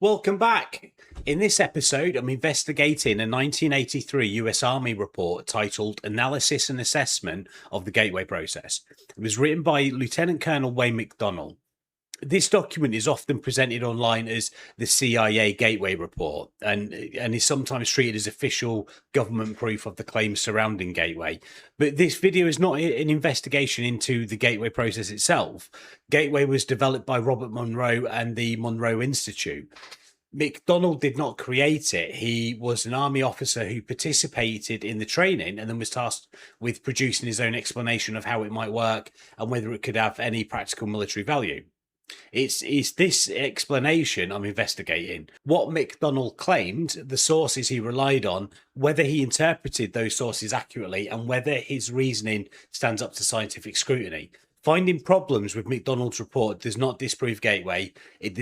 Welcome back. In this episode, I'm investigating a 1983 US Army report titled Analysis and Assessment of the Gateway Process. It was written by Lieutenant Colonel Wayne McDonnell. This document is often presented online as the CIA Gateway Report and is sometimes treated as official government proof of the claims surrounding Gateway. But this video is not an investigation into the Gateway process itself. Gateway was developed by Robert Monroe and the Monroe Institute. McDonnell did not create it. He was an army officer who participated in the training and then was tasked with producing his own explanation of how it might work and whether it could have any practical military value. It's this explanation I'm investigating. What McDonnell claimed, the sources he relied on, whether he interpreted those sources accurately, and whether his reasoning stands up to scientific scrutiny. Finding problems with McDonnell's report does not disprove Gateway. It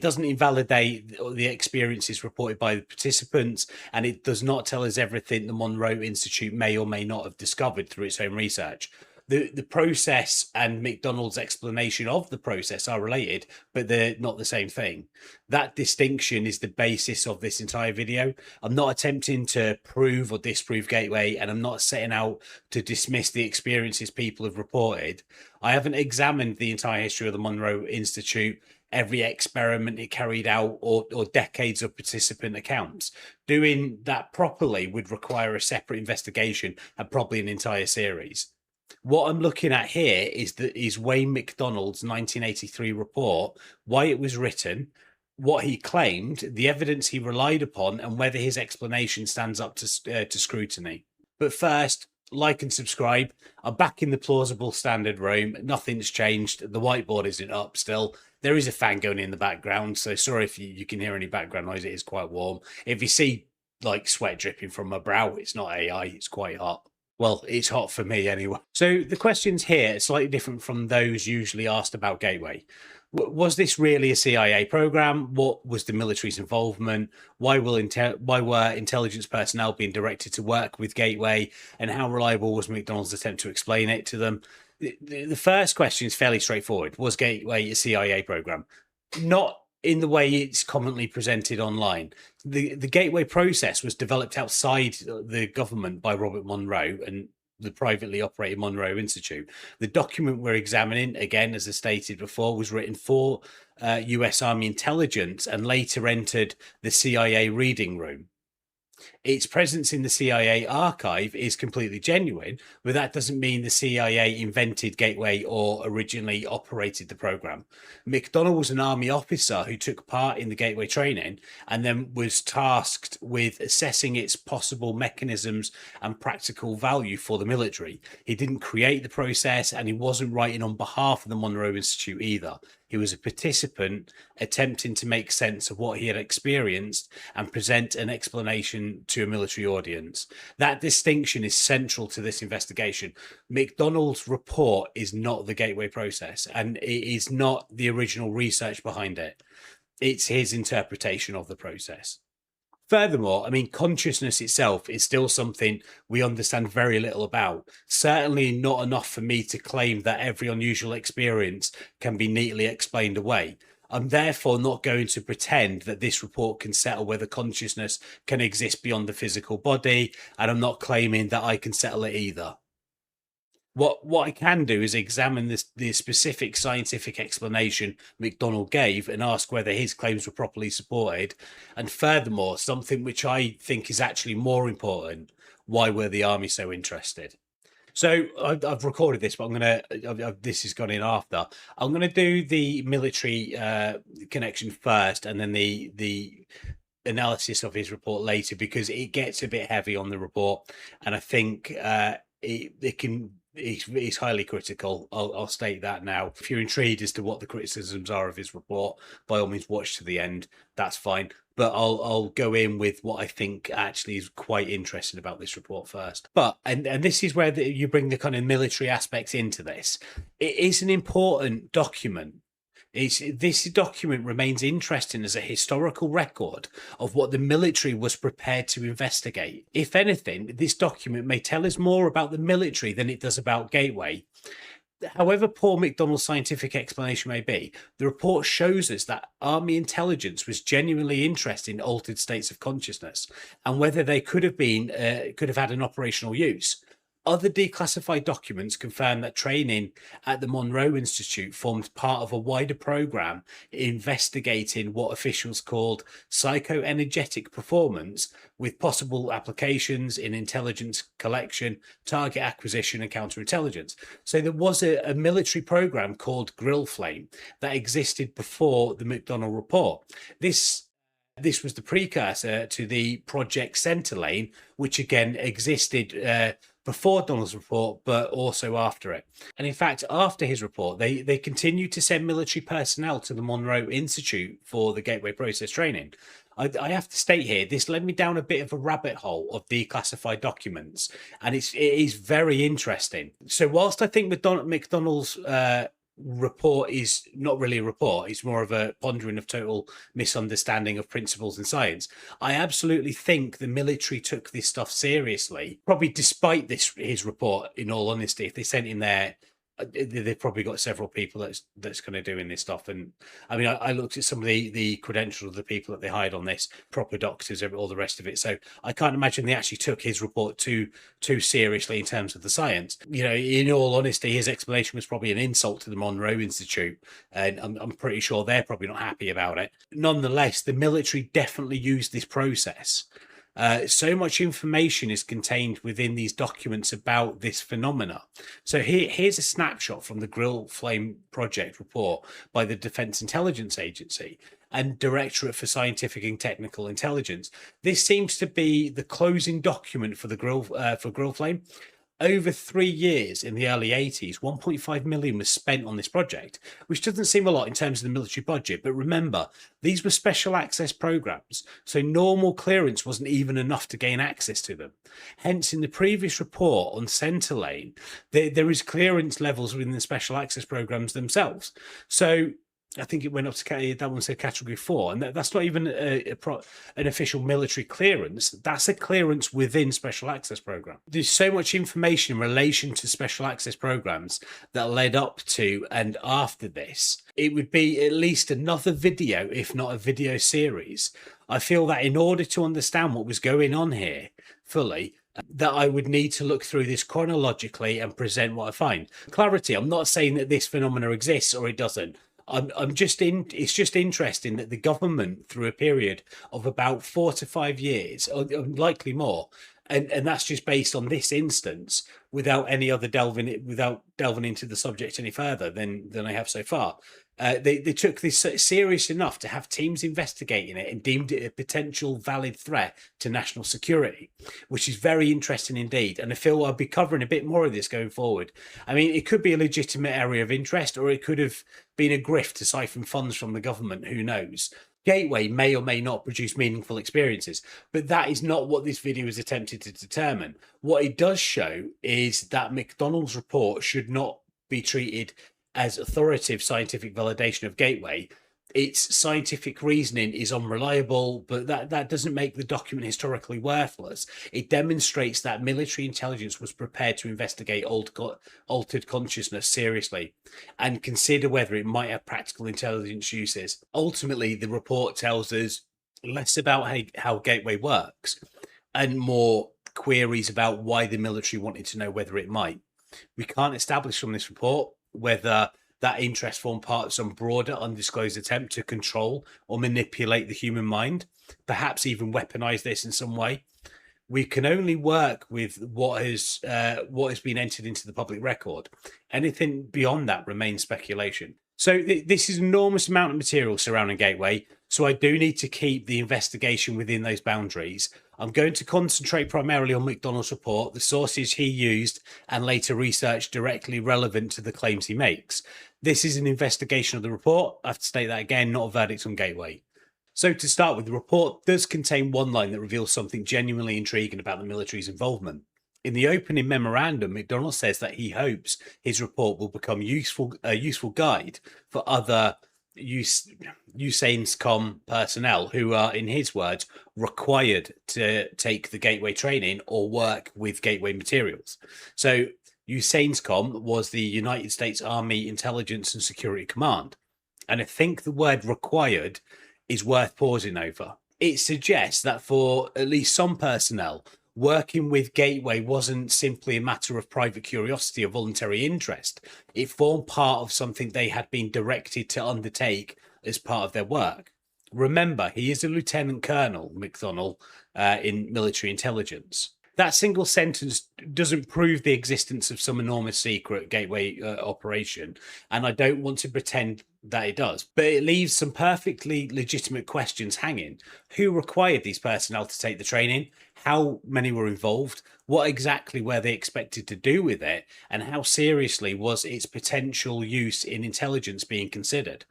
doesn't invalidate the experiences reported by the participants, and it does not tell us everything the Monroe Institute may or may not have discovered through its own research. The process and McDonnell's explanation of the process are related, but they're not the same thing. That distinction is the basis of this entire video. I'm not attempting to prove or disprove Gateway, and I'm not setting out to dismiss the experiences people have reported. I haven't examined the entire history of the Monroe Institute, every experiment it carried out, or decades of participant accounts. Doing that properly would require a separate investigation and probably an entire series. What I'm looking at here is Wayne McDonnell's 1983 report, why it was written, what he claimed, the evidence he relied upon, and whether his explanation stands up to scrutiny. But first, like and subscribe. I'm back in the plausible standard room. Nothing's changed. The whiteboard isn't up still. There is a fan going in the background, so sorry if you can hear any background noise. It is quite warm. If you see like sweat dripping from my brow, it's not AI. It's quite hot. Well, it's hot for me anyway. So the questions here are slightly different from those usually asked about Gateway. Was this really a CIA program? What was the military's involvement? Why were intelligence personnel being directed to work with Gateway? And how reliable was McDonnell's attempt to explain it to them? The first question is fairly straightforward. Was Gateway a CIA program? Not in the way it's commonly presented online. The Gateway process was developed outside the government by Robert Monroe and the privately operated Monroe Institute. The document we're examining, again, as I stated before, was written for US Army intelligence and later entered the CIA reading room. Its presence in the CIA archive is completely genuine, but that doesn't mean the CIA invented Gateway or originally operated the program. McDonnell was an army officer who took part in the Gateway training and then was tasked with assessing its possible mechanisms and practical value for the military. He didn't create the process, and he wasn't writing on behalf of the Monroe Institute either. He was a participant attempting to make sense of what he had experienced and present an explanation to a military audience. That distinction is central to this investigation. McDonnell's report is not the Gateway process, and it is not the original research behind it. It's his interpretation of the process. Furthermore, I mean, consciousness itself is still something we understand very little about. Certainly not enough for me to claim that every unusual experience can be neatly explained away. I'm therefore not going to pretend that this report can settle whether consciousness can exist beyond the physical body, and I'm not claiming that I can settle it either. What I can do is examine the specific scientific explanation McDonnell gave and ask whether his claims were properly supported. And furthermore, something which I think is actually more important, why were the army so interested? So I've recorded this, but this has gone in after. I'm going to do the military connection first, and then the analysis of his report later, because it gets a bit heavy on the report, and I think he's highly critical. I'll state that now. If you're intrigued as to what the criticisms are of his report, by all means watch to the end. That's fine. But I'll go in with what I think actually is quite interesting about this report first. But and this is where you bring the kind of military aspects into this. It is an important document. This document remains interesting as a historical record of what the military was prepared to investigate. If anything, this document may tell us more about the military than it does about Gateway. However poor McDonnell's scientific explanation may be, the report shows us that Army intelligence was genuinely interested in altered states of consciousness and whether they could have had an operational use. Other declassified documents confirm that training at the Monroe Institute formed part of a wider program investigating what officials called psychoenergetic performance, with possible applications in intelligence collection, target acquisition, and counterintelligence. So there was a military program called Grill Flame that existed before the McDonnell report. This was the precursor to the Project Centerlane, which again existed before Donald's report, but also after it. And in fact, after his report, they continued to send military personnel to the Monroe Institute for the Gateway Process training. I have to state here, this led me down a bit of a rabbit hole of declassified documents, and it is very interesting. So whilst I think McDonnell's report is not really a report, it's more of a pondering of total misunderstanding of principles in science, I absolutely think the military took this stuff seriously, probably despite his report. In all honesty, if they sent him there, they've probably got several people that's kind of doing this stuff. And I mean, I looked at some of the credentials of the people that they hired on this, proper doctors, all the rest of it. So I can't imagine they actually took his report too seriously in terms of the science. You know, in all honesty, his explanation was probably an insult to the Monroe Institute, and I'm pretty sure they're probably not happy about it. Nonetheless, the military definitely used this process. So much information is contained within these documents about this phenomena. So here's a snapshot from the Grill Flame Project report by the Defense Intelligence Agency and Directorate for Scientific and Technical Intelligence. This seems to be the closing document for the Grill Flame. Over 3 years in the early 80s, 1.5 million was spent on this project, which doesn't seem a lot in terms of the military budget. But remember, these were special access programs, so normal clearance wasn't even enough to gain access to them. Hence, in the previous report on Centerlane, there is clearance levels within the special access programs themselves. So I think it went up to, that one said category 4, and that's not even an official military clearance. That's a clearance within special access program. There's so much information in relation to special access programs that led up to and after this. It would be at least another video, if not a video series. I feel that in order to understand what was going on here fully, that I would need to look through this chronologically and present what I find. Clarity, I'm not saying that this phenomena exists or it doesn't. It's just interesting that the government, through a period of about 4 to 5 years, or likely more, and that's just based on this instance, without delving into the subject any further than I have so far. They took this serious enough to have teams investigating it and deemed it a potential valid threat to national security, which is very interesting indeed. And I feel I'll be covering a bit more of this going forward. I mean, it could be a legitimate area of interest, or it could have been a grift to siphon funds from the government. Who knows? Gateway may or may not produce meaningful experiences, but that is not what this video is attempted to determine. What it does show is that McDonnell's report should not be treated as authoritative scientific validation of Gateway. Its scientific reasoning is unreliable, but that doesn't make the document historically worthless. It demonstrates that military intelligence was prepared to investigate altered consciousness seriously and consider whether it might have practical intelligence uses. Ultimately, the report tells us less about how Gateway works and more queries about why the military wanted to know whether it might. We can't establish from this report whether that interest formed part of some broader undisclosed attempt to control or manipulate the human mind, perhaps even weaponize this in some way. We can only work with what has been entered into the public record. Anything beyond that remains speculation. So this is an enormous amount of material surrounding Gateway, so I do need to keep the investigation within those boundaries. I'm going to concentrate primarily on McDonnell's report, the sources he used, and later research directly relevant to the claims he makes. This is an investigation of the report. I have to state that again, not a verdict on Gateway. So to start with, the report does contain one line that reveals something genuinely intriguing about the military's involvement. In the opening memorandum, McDonnell says that he hopes his report will become a useful guide for other USAINSCOM personnel who are, in his words, required to take the Gateway training or work with Gateway materials. So USAINSCOM was the United States Army Intelligence and Security Command. And I think the word required is worth pausing over. It suggests that for at least some personnel, working with Gateway wasn't simply a matter of private curiosity or voluntary interest. It formed part of something they had been directed to undertake as part of their work. Remember, he is a Lieutenant Colonel, McDonnell, in military intelligence. That single sentence doesn't prove the existence of some enormous secret gateway operation, and I don't want to pretend that it does, but it leaves some perfectly legitimate questions hanging. Who required these personnel to take the training? How many were involved? What exactly were they expected to do with it? And how seriously was its potential use in intelligence being considered?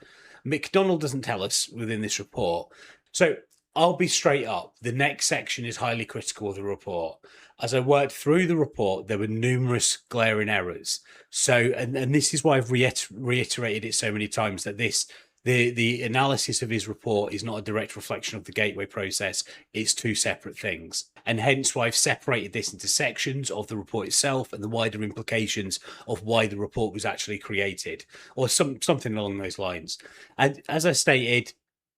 McDonnell doesn't tell us within this report. So I'll be straight up. The next section is highly critical of the report. As I worked through the report, there were numerous glaring errors. So, and this is why I've reiterated it so many times, that the analysis of his report is not a direct reflection of the gateway process. It's two separate things. And hence why I've separated this into sections of the report itself and the wider implications of why the report was actually created, or something along those lines. And as I stated,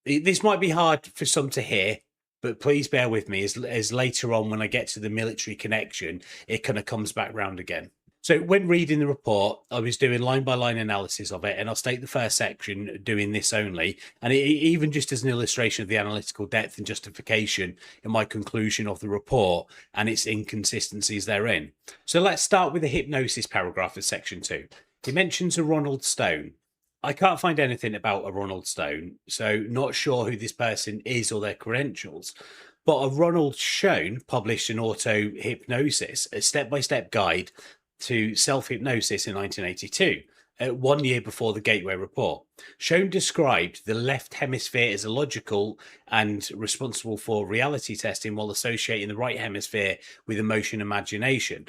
this might be hard for some to hear, but please bear with me as later on when I get to the military connection, it kind of comes back round again. So when reading the report, I was doing line-by-line analysis of it, and I'll state the first section doing this only, and even just as an illustration of the analytical depth and justification in my conclusion of the report and its inconsistencies therein. So let's start with the hypnosis paragraph of section 2. He mentions a Ronald Stone. I can't find anything about a Ronald Stone, so not sure who this person is or their credentials. But a Ronald Stone published an auto-hypnosis, a step-by-step guide to self-hypnosis in 1982, 1 year before the Gateway Report. Stone described the left hemisphere as illogical and responsible for reality testing, while associating the right hemisphere with emotion and imagination.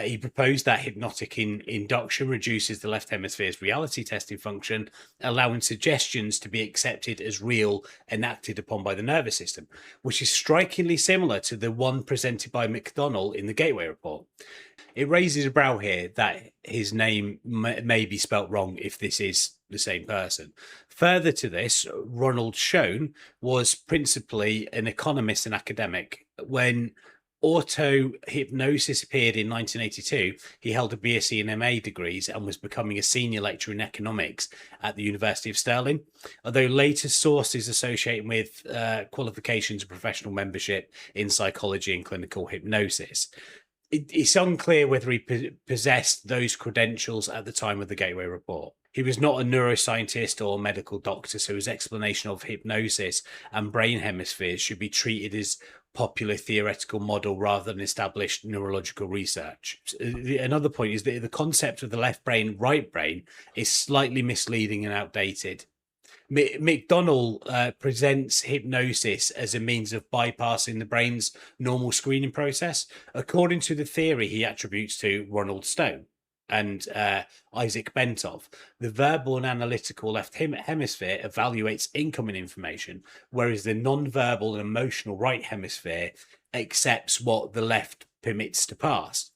He proposed that hypnotic induction reduces the left hemisphere's reality testing function, allowing suggestions to be accepted as real and acted upon by the nervous system, which is strikingly similar to the one presented by McDonnell in the Gateway Report. It raises a brow here that his name may be spelt wrong if this is the same person. Further to this, Ronald Stone was principally an economist and academic. When auto-hypnosis appeared in 1982, he held a BSc and MA degrees and was becoming a senior lecturer in economics at the University of Stirling, although later sources associating with qualifications and professional membership in psychology and clinical hypnosis. It's unclear whether he possessed those credentials at the time of the Gateway Report. He was not a neuroscientist or medical doctor, so his explanation of hypnosis and brain hemispheres should be treated as popular theoretical model rather than established neurological research. Another point is that the concept of the left brain, right brain is slightly misleading and outdated. McDonnell presents hypnosis as a means of bypassing the brain's normal screening process, according to the theory he attributes to Ronald Stone and Isaac Bentov. The verbal and analytical left hemisphere evaluates incoming information, whereas the non-verbal and emotional right hemisphere accepts what the left permits to pass.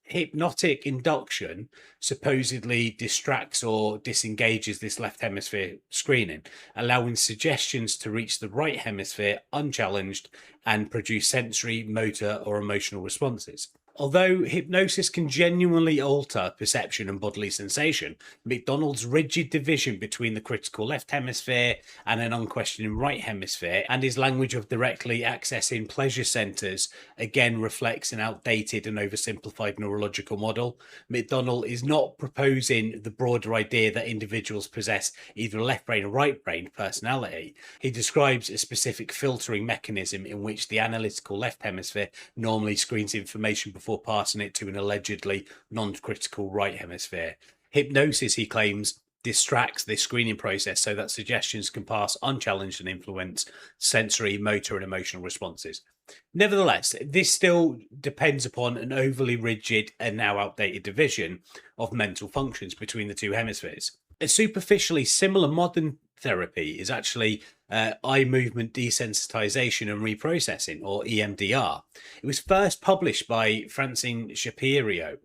Hypnotic induction supposedly distracts or disengages this left hemisphere screening, allowing suggestions to reach the right hemisphere unchallenged and produce sensory, motor, or emotional responses. Although hypnosis can genuinely alter perception and bodily sensation, McDonnell's rigid division between the critical left hemisphere and an unquestioning right hemisphere, and his language of directly accessing pleasure centers, again reflects an outdated and oversimplified neurological model. McDonnell is not proposing the broader idea that individuals possess either a left brain or right brain personality. He describes a specific filtering mechanism in which the analytical left hemisphere normally screens information before passing it to an allegedly non-critical right hemisphere. Hypnosis, he claims, distracts this screening process so that suggestions can pass unchallenged and influence sensory, motor, and emotional responses. Nevertheless, this still depends upon an overly rigid and now outdated division of mental functions between the two hemispheres. A superficially similar modern therapy is actually eye movement desensitization and reprocessing, or EMDR. It was first published by Francine Shapiro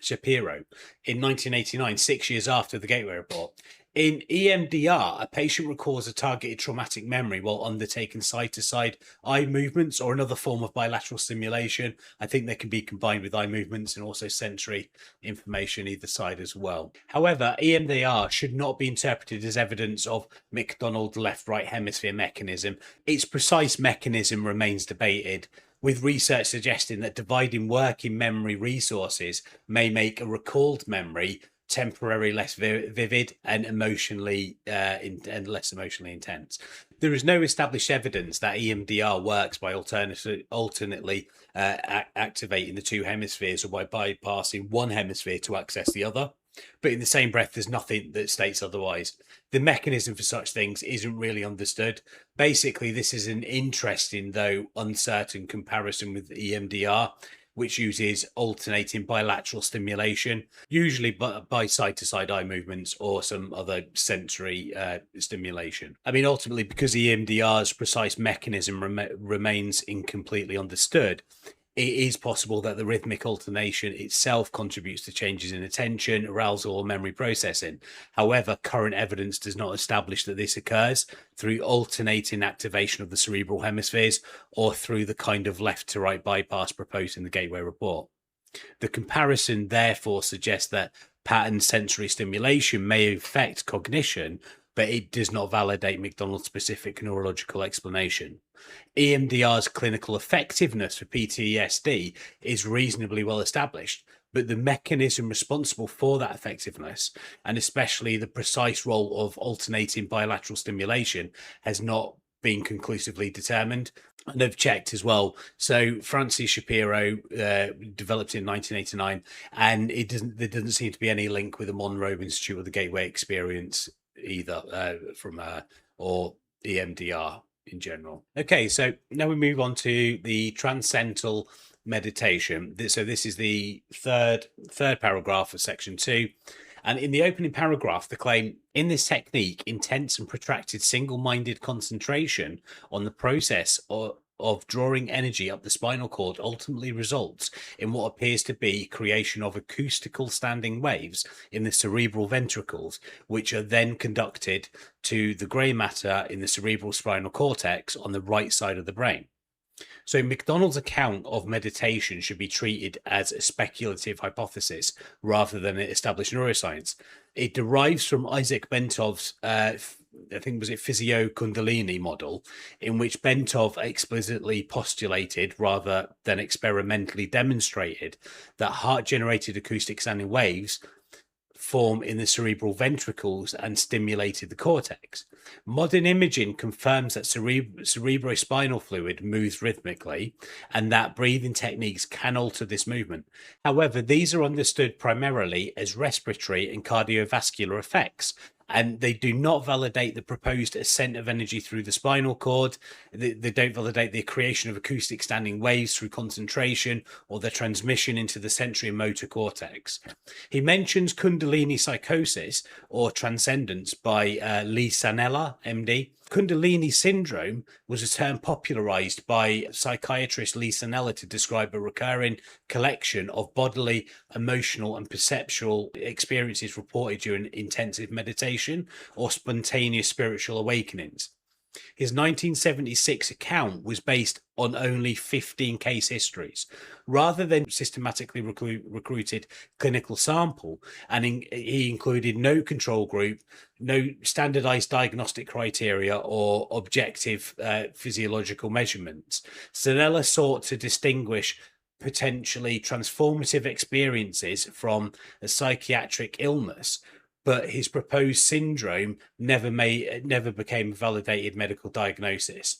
Shapiro in 1989, 6 years after the Gateway Report. In EMDR, a patient records a targeted traumatic memory while undertaking side-to-side eye movements or another form of bilateral stimulation. I think they can be combined with eye movements and also sensory information either side as well. However, EMDR should not be interpreted as evidence of McDonnell left-right hemisphere mechanism. Its precise mechanism remains debated, with research suggesting that dividing working memory resources may make a recalled memory temporarily less vivid and emotionally and less emotionally intense. There is no established evidence that EMDR works by alternately activating the two hemispheres or by bypassing one hemisphere to access the other. But in the same breath, there's nothing that states otherwise. The mechanism for such things isn't really understood. Basically, this is an interesting, though uncertain, comparison with EMDR, which uses alternating bilateral stimulation, usually by side-to-side eye movements or some other sensory stimulation. I mean, ultimately, because EMDR's precise mechanism remains incompletely understood, it is possible that the rhythmic alternation itself contributes to changes in attention, arousal, or memory processing. However, current evidence does not establish that this occurs through alternating activation of the cerebral hemispheres or through the kind of left to right bypass proposed in the Gateway Report. The comparison therefore suggests that pattern sensory stimulation may affect cognition, but it does not validate McDonnell's specific neurological explanation. EMDR's clinical effectiveness for PTSD is reasonably well established, but the mechanism responsible for that effectiveness, and especially the precise role of alternating bilateral stimulation, has not been conclusively determined. And I've checked as well. So Francis Shapiro developed in 1989, and there doesn't seem to be any link with the Monroe Institute or the Gateway Experience either or EMDR in general. Okay, so now we move on to the transcendental meditation. So this is the third paragraph of section 2. And in the opening paragraph, the claim, in this technique, intense and protracted single-minded concentration on the process of drawing energy up the spinal cord ultimately results in what appears to be creation of acoustical standing waves in the cerebral ventricles, which are then conducted to the grey matter in the cerebral spinal cortex on the right side of the brain. So McDonnell's account of meditation should be treated as a speculative hypothesis rather than established neuroscience. It derives from Isaac Bentov's I think was it Physio Kundalini model, in which Bentov explicitly postulated rather than experimentally demonstrated that heart-generated acoustic sounding waves form in the cerebral ventricles and stimulated the cortex. Modern imaging confirms that cerebrospinal fluid moves rhythmically and that breathing techniques can alter this movement. However, these are understood primarily as respiratory and cardiovascular effects, and they do not validate the proposed ascent of energy through the spinal cord. They don't validate the creation of acoustic standing waves through concentration or their transmission into the sensory and motor cortex. He mentions Kundalini psychosis or transcendence by Lee Sanella, MD. Kundalini syndrome was a term popularized by psychiatrist Lee Sanella to describe a recurring collection of bodily, emotional, and perceptual experiences reported during intensive meditation or spontaneous spiritual awakenings. His 1976 account was based on only 15 case histories, rather than systematically recruited clinical sample, and he included no control group, no standardized diagnostic criteria or objective physiological measurements. Sanella sought to distinguish potentially transformative experiences from a psychiatric illness, but his proposed syndrome never became a validated medical diagnosis.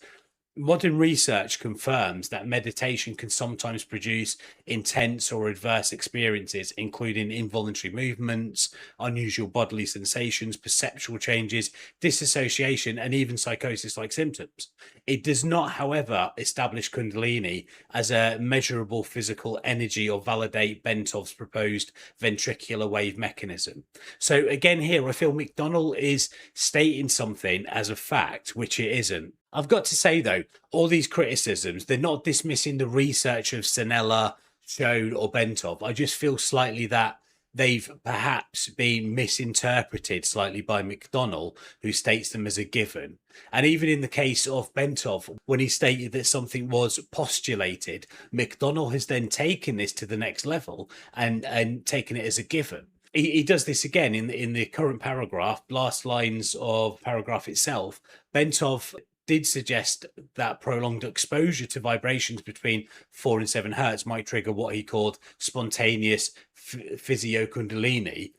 Modern research confirms that meditation can sometimes produce intense or adverse experiences, including involuntary movements, unusual bodily sensations, perceptual changes, dissociation, and even psychosis-like symptoms. It does not, however, establish Kundalini as a measurable physical energy or validate Bentov's proposed ventricular wave mechanism. So again, here, I feel McDonnell is stating something as a fact, which it isn't. I've got to say, though, all these criticisms, they're not dismissing the research of Sanella shown or bent of. I just feel slightly that they've perhaps been misinterpreted slightly by McDonnell, who states them as a given. And even in the case of Bentov, when he stated that something was postulated, McDonnell has then taken this to the next level and taken it as a given. He does this again in the current paragraph, last lines of paragraph itself. Bentov did suggest that prolonged exposure to vibrations between 4 and 7 hertz might trigger what he called spontaneous physiokundalini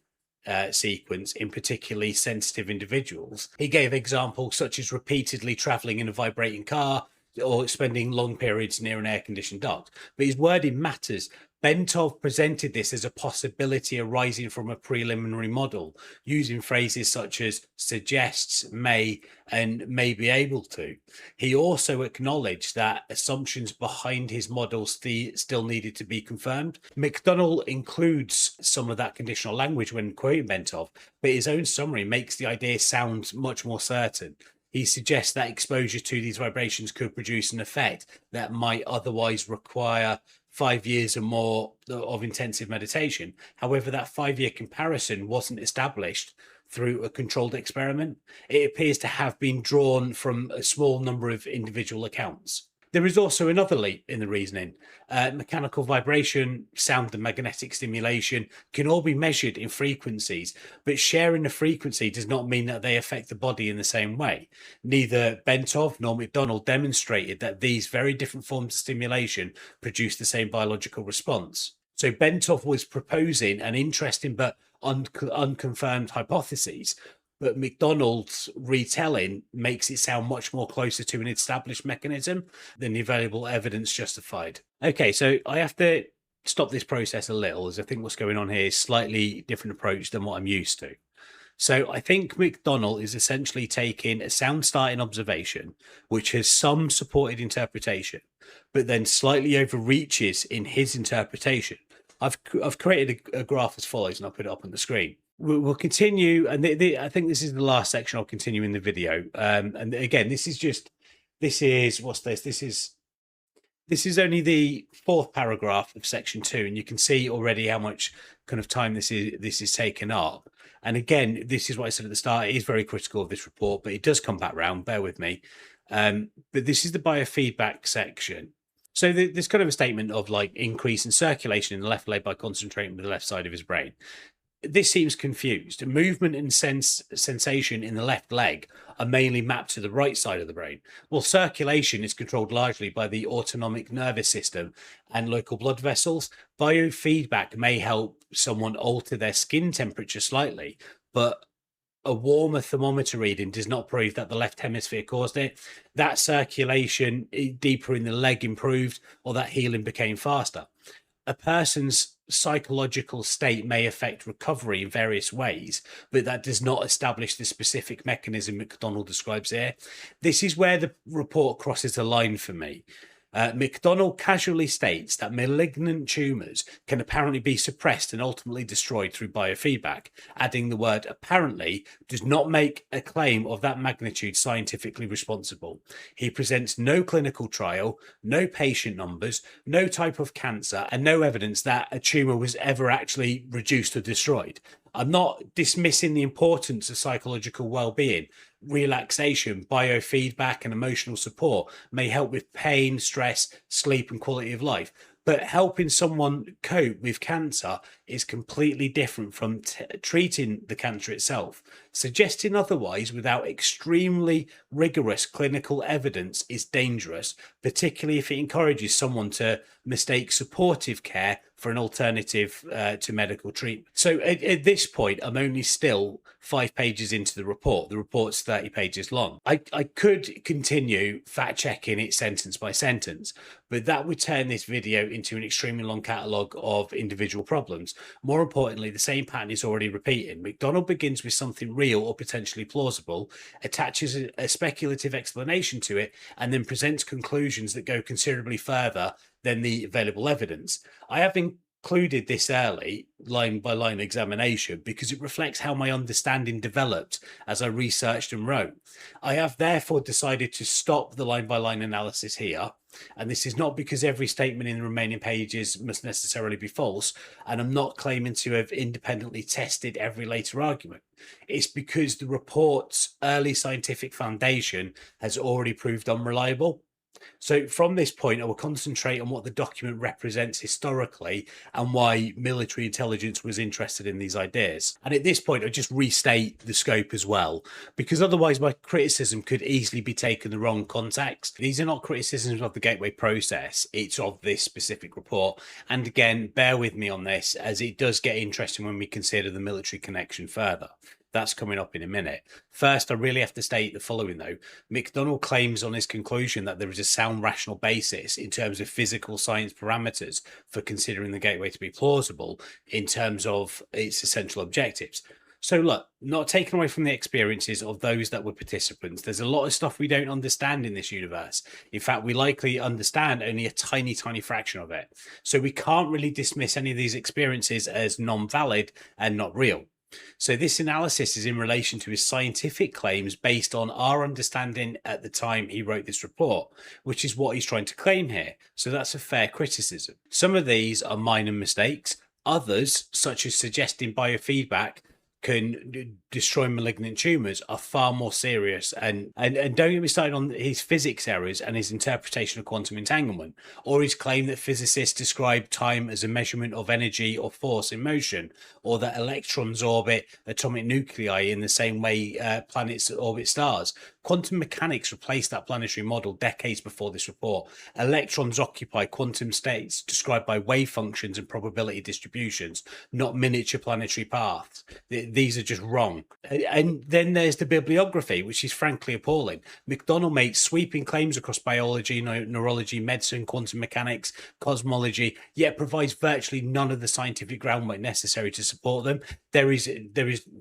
sequence in particularly sensitive individuals. He gave examples such as repeatedly traveling in a vibrating car or spending long periods near an air-conditioned duct. But his wording matters. Bentov presented this as a possibility arising from a preliminary model, using phrases such as suggests, may, and may be able to. He also acknowledged that assumptions behind his models still needed to be confirmed. McDonnell includes some of that conditional language when quoting Bentov, but his own summary makes the idea sound much more certain. He suggests that exposure to these vibrations could produce an effect that might otherwise require 5 years or more of intensive meditation. However, that 5-year comparison wasn't established through a controlled experiment. It appears to have been drawn from a small number of individual accounts. There is also another leap in the reasoning. Mechanical vibration, sound and magnetic stimulation can all be measured in frequencies, but sharing a frequency does not mean that they affect the body in the same way. Neither Bentov nor McDonnell demonstrated that these very different forms of stimulation produce the same biological response. So Bentov was proposing an interesting but unconfirmed hypothesis, but McDonnell's retelling makes it sound much more closer to an established mechanism than the available evidence justified. Okay, so I have to stop this process a little, as I think what's going on here is slightly different approach than what I'm used to. So I think McDonnell is essentially taking a sound starting observation, which has some supported interpretation, but then slightly overreaches in his interpretation. I've created a graph as follows, and I'll put it up on the screen. We'll continue, and I think this is the last section I'll continue in the video. And again, this is what's this? This is only the 4th paragraph of section 2, and you can see already how much kind of time this is taken up. And again, this is what I said at the start. It is very critical of this report, but it does come back round. Bear with me. But this is the biofeedback section. So there's kind of a statement of like increase in circulation in the left leg by concentrating with the left side of his brain. This seems confused. Movement and sensation in the left leg are mainly mapped to the right side of the brain. Well, circulation is controlled largely by the autonomic nervous system and local blood vessels. Biofeedback may help someone alter their skin temperature slightly, but a warmer thermometer reading does not prove that the left hemisphere caused it. That circulation deeper in the leg improved, or that healing became faster. A person's psychological state may affect recovery in various ways, but that does not establish the specific mechanism McDonnell describes here. This is where the report crosses the line for me. McDonnell casually states that malignant tumours can apparently be suppressed and ultimately destroyed through biofeedback. Adding the word apparently does not make a claim of that magnitude scientifically responsible. He presents no clinical trial, no patient numbers, no type of cancer, and no evidence that a tumour was ever actually reduced or destroyed. I'm not dismissing the importance of psychological well-being. Relaxation, biofeedback, and emotional support may help with pain, stress, sleep, and quality of life. But helping someone cope with cancer is completely different from treating the cancer itself. Suggesting otherwise without extremely rigorous clinical evidence is dangerous, particularly if it encourages someone to mistake supportive care for an alternative to medical treatment. So at this point, I'm only still 5 pages into the report. The report's 30 pages long. I could continue fact-checking it sentence by sentence, but that would turn this video into an extremely long catalogue of individual problems. More importantly, the same pattern is already repeating. McDonnell begins with something real or potentially plausible, attaches a speculative explanation to it, and then presents conclusions that go considerably further than the available evidence. I have been included this early line by line examination because it reflects how my understanding developed as I researched and wrote. I have therefore decided to stop the line by line analysis here. And this is not because every statement in the remaining pages must necessarily be false, and I'm not claiming to have independently tested every later argument. It's because the report's early scientific foundation has already proved unreliable. So from this point, I will concentrate on what the document represents historically and why military intelligence was interested in these ideas. And at this point, I just restate the scope as well, because otherwise my criticism could easily be taken the wrong context. These are not criticisms of the gateway process, it's of this specific report. And again, bear with me on this, as it does get interesting when we consider the military connection further. That's coming up in a minute. First, I really have to state the following, though. McDonnell claims on his conclusion that there is a sound rational basis in terms of physical science parameters for considering the gateway to be plausible in terms of its essential objectives. So look, not taken away from the experiences of those that were participants, there's a lot of stuff we don't understand in this universe. In fact, we likely understand only a tiny, tiny fraction of it. So we can't really dismiss any of these experiences as non-valid and not real. So this analysis is in relation to his scientific claims based on our understanding at the time he wrote this report, which is what he's trying to claim here. So that's a fair criticism. Some of these are minor mistakes. Others, such as suggesting biofeedback can destroy malignant tumors, are far more serious. And don't get me started on his physics errors and his interpretation of quantum entanglement, or his claim that physicists describe time as a measurement of energy or force in motion, or that electrons orbit atomic nuclei in the same way planets orbit stars. Quantum mechanics replaced that planetary model decades before this report. Electrons occupy quantum states described by wave functions and probability distributions, not miniature planetary paths. These are just wrong. And then there's the bibliography, which is frankly appalling. McDonnell makes sweeping claims across biology, neurology, medicine, quantum mechanics, cosmology, yet provides virtually none of the scientific groundwork necessary to support them. There is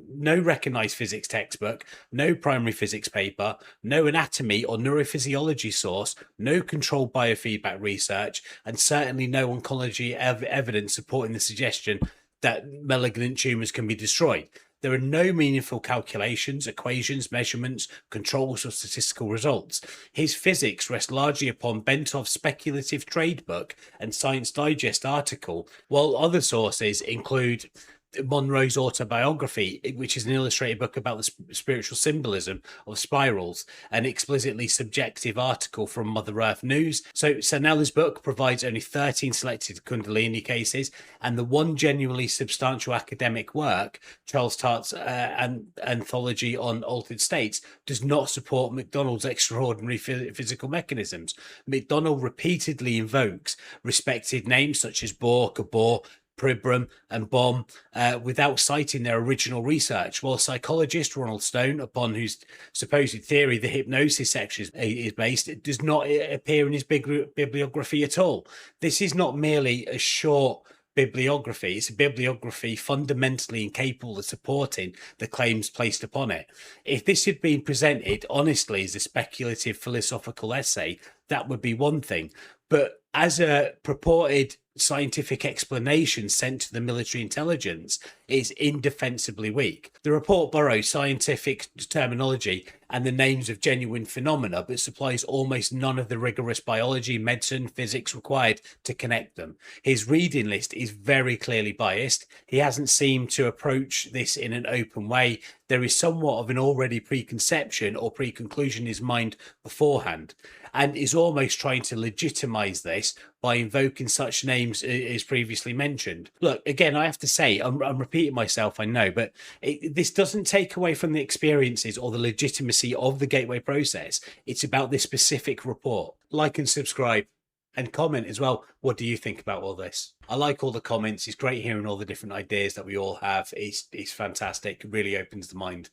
no recognized physics textbook, no primary physics paper, no anatomy or neurophysiology source, no controlled biofeedback research, and certainly no oncology evidence supporting the suggestion that malignant tumors can be destroyed. There are no meaningful calculations, equations, measurements, controls, or statistical results. His physics rests largely upon Bentov's speculative trade book and Science Digest article, while other sources include Monroe's autobiography, which is an illustrated book about the spiritual symbolism of spirals, an explicitly subjective article from Mother Earth News. So Sanella's book provides only 13 selected Kundalini cases, and the one genuinely substantial academic work, Charles Tart's anthology on altered states, does not support McDonnell's extraordinary physical mechanisms. McDonnell repeatedly invokes respected names such as Bohr, Gabor, Pribram and Bohm without citing their original research, while psychologist Ronald Stone, upon whose supposed theory the hypnosis section is based, it does not appear in his bibliography at all. This is not merely a short bibliography, it's a bibliography fundamentally incapable of supporting the claims placed upon it. If this had been presented honestly as a speculative philosophical essay, that would be one thing. But as a purported scientific explanation sent to the military intelligence, is indefensibly weak. The report borrows scientific terminology and the names of genuine phenomena, but supplies almost none of the rigorous biology, medicine, physics required to connect them. His reading list is very clearly biased. He hasn't seemed to approach this in an open way. There is somewhat of an already preconception or pre-conclusion in his mind beforehand, and is almost trying to legitimize this by invoking such names as previously mentioned. Look, again, I have to say, I'm repeating myself, I know, but this doesn't take away from the experiences or the legitimacy of the gateway process. It's about this specific report. Like and subscribe and comment as well. What do you think about all this? I like all the comments. It's great hearing all the different ideas that we all have. It's fantastic. It really opens the mind.